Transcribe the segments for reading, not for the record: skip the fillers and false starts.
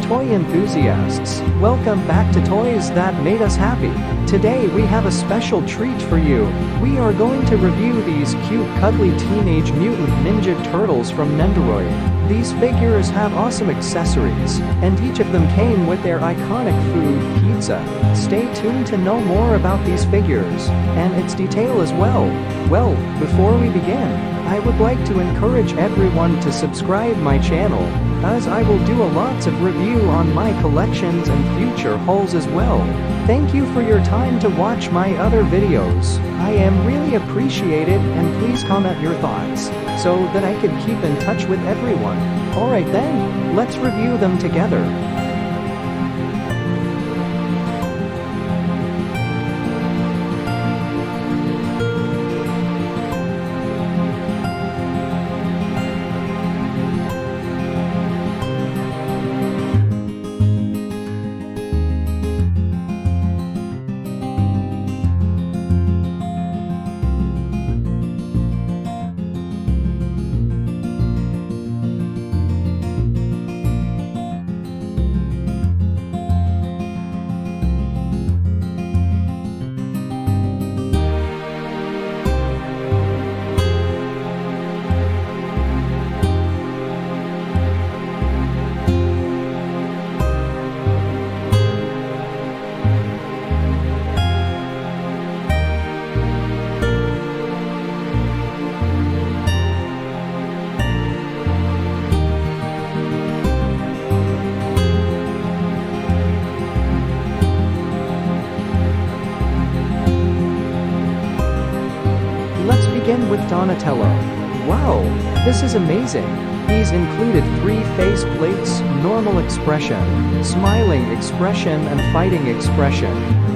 toy enthusiasts. Welcome back to Toys That Made Us Happy. Today we have a special treat for you. We are going to review these cute cuddly Teenage Mutant Ninja Turtles from Nendoroid. These figures have awesome accessories, and each of them came with their iconic food, pizza. Stay tuned to know more about these figures, and its detail as well. Well, before we begin, I would like to encourage everyone to subscribe my channel, as I will do lots of review on my collections and future hauls as well. Thank you for your time to watch my other videos. I am really appreciated, and please comment your thoughts, so that I can keep in touch with everyone. Alright then, let's review them together. Let's begin with Donatello. Wow, this is amazing. He's included 3 face plates, normal expression, smiling expression and fighting expression,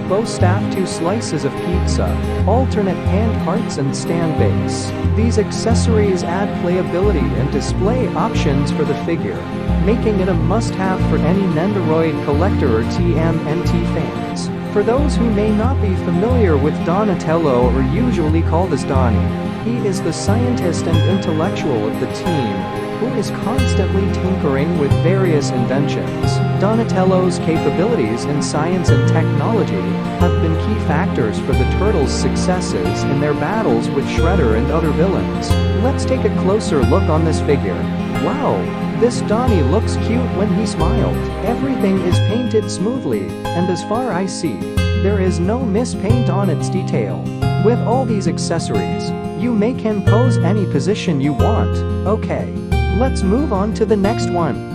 bow staff, 2 slices of pizza, alternate hand parts and stand base. These accessories add playability and display options for the figure, making it a must-have for any Nendoroid collector or TMNT fans. For those who may not be familiar with Donatello, or usually called as Donnie, he is the scientist and intellectual of the team, who is constantly tinkering with various inventions. Donatello's capabilities in science and technology have been key factors for the Turtles' successes in their battles with Shredder and other villains. Let's take a closer look on this figure. Wow! This Donnie looks cute when he smiled. Everything is painted smoothly, and as far I see, there is no mispaint on its detail. With all these accessories, you can pose any position you want. Okay, let's move on to the next one.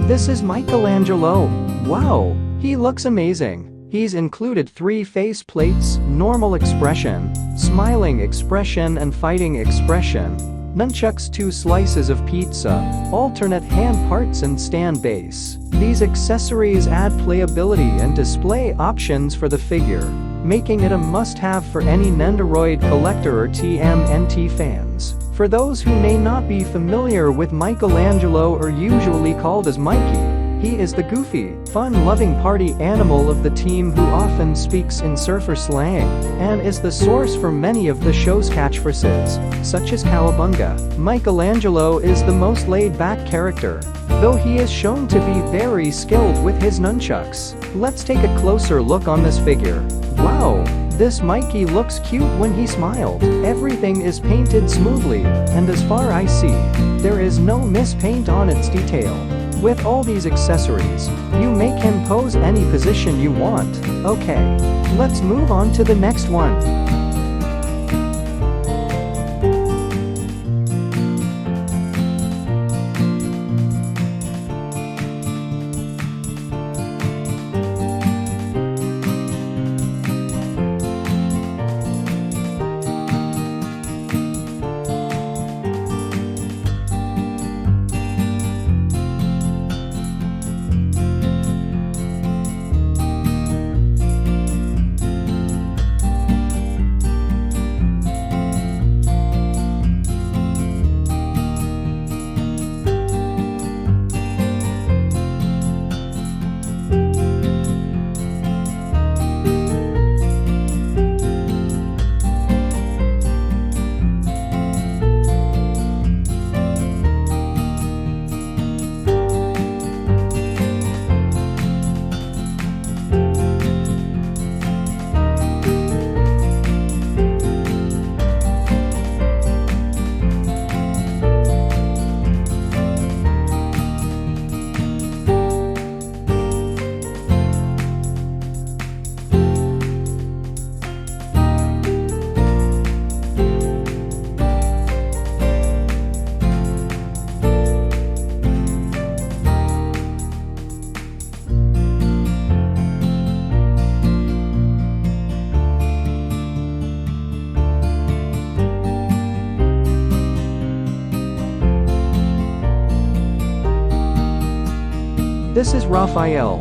This is Michelangelo. Wow, he looks amazing. He's included 3 face plates, normal expression, smiling expression and fighting expression. Nunchucks, 2 slices of pizza, alternate hand parts and stand base. These accessories add playability and display options for the figure, making it a must-have for any Nendoroid collector or TMNT fans. For those who may not be familiar with Michelangelo, or usually called as Mikey, he is the goofy, fun-loving party animal of the team who often speaks in surfer slang, and is the source for many of the show's catchphrases, such as Cowabunga. Michelangelo is the most laid-back character, though he is shown to be very skilled with his nunchucks. Let's take a closer look on this figure. Wow! This Mikey looks cute when he smiled. Everything is painted smoothly, and as far as I see, there is no mispaint on its detail. With all these accessories, you make him pose any position you want. Okay, let's move on to the next one. This is Raphael.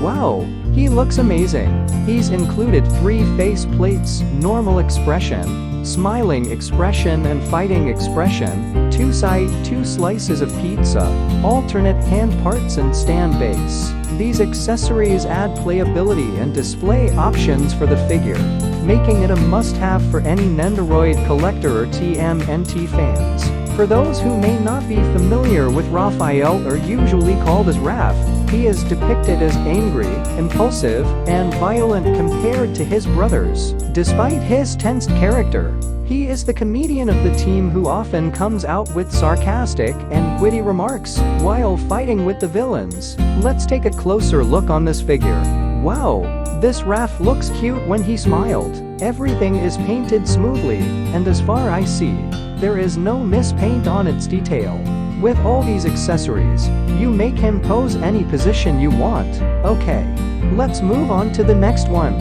Wow, he looks amazing. He's included 3 face plates, normal expression, smiling expression and fighting expression, 2 slices of pizza, alternate hand parts and stand base. These accessories add playability and display options for the figure, making it a must-have for any Nendoroid collector or TMNT fans. For those who may not be familiar with Raphael, or usually called as Raph, he is depicted as angry, impulsive, and violent compared to his brothers. Despite his tensed character, he is the comedian of the team who often comes out with sarcastic and witty remarks while fighting with the villains. Let's take a closer look on this figure. Wow, this Raph looks cute when he smiled. Everything is painted smoothly, and as far as I see, there is no mispaint on its detail. With all these accessories, you make him pose any position you want. Okay, let's move on to the next one.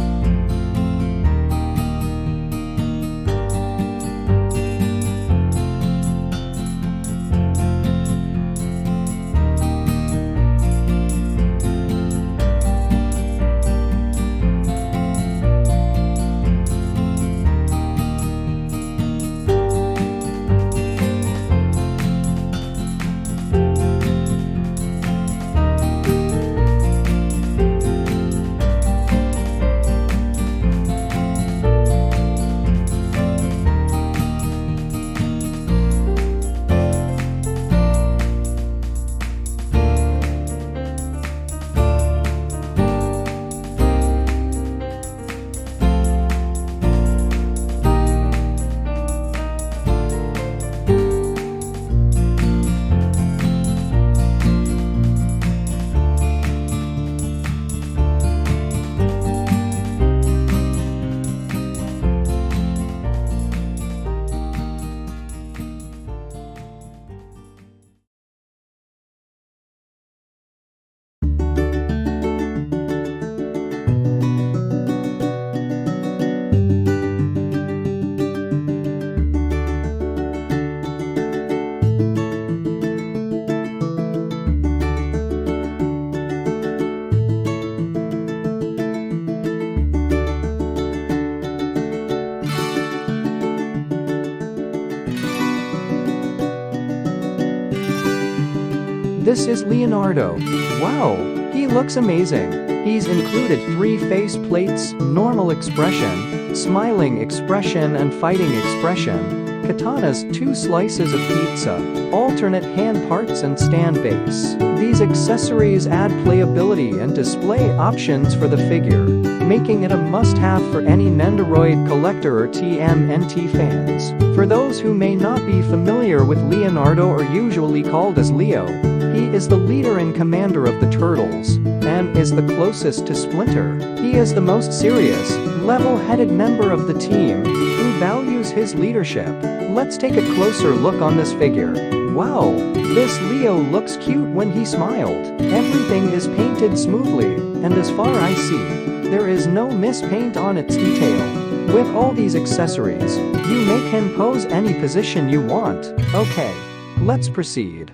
This is Leonardo. Wow, he looks amazing. He's included 3 face plates, normal expression, smiling expression and fighting expression. Katanas, 2 slices of pizza, alternate hand parts and stand base. These accessories add playability and display options for the figure, making it a must-have for any Nendoroid collector or TMNT fans. For those who may not be familiar with Leonardo, or usually called as Leo, he is the leader and commander of the Turtles, and is the closest to Splinter. He is the most serious, level-headed member of the team, who values his leadership. Let's take a closer look on this figure. Wow, this Leo looks cute when he smiled. Everything is painted smoothly, and as far as I see, there is no mispaint on its detail. With all these accessories, you make him pose any position you want. Okay, let's proceed.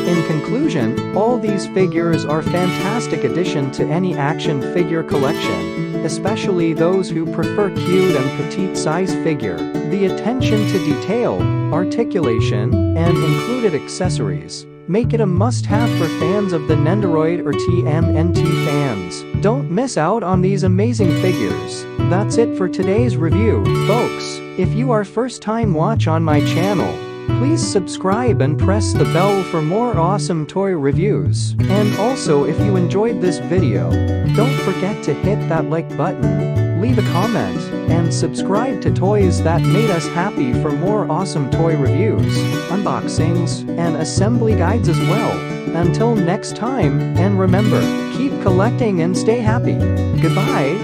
In conclusion, all these figures are fantastic addition to any action figure collection, especially those who prefer cute and petite size figure. The attention to detail, articulation, and included accessories make it a must-have for fans of the Nendoroid or TMNT fans. Don't miss out on these amazing figures. That's it for today's review, folks. If you are first time watch on my channel, please subscribe and press the bell for more awesome toy reviews. And also, if you enjoyed this video, don't forget to hit that like button, leave a comment, and subscribe to Toys That Made Us Happy for more awesome toy reviews, unboxings, and assembly guides as well. Until next time, and remember, keep collecting and stay happy. Goodbye.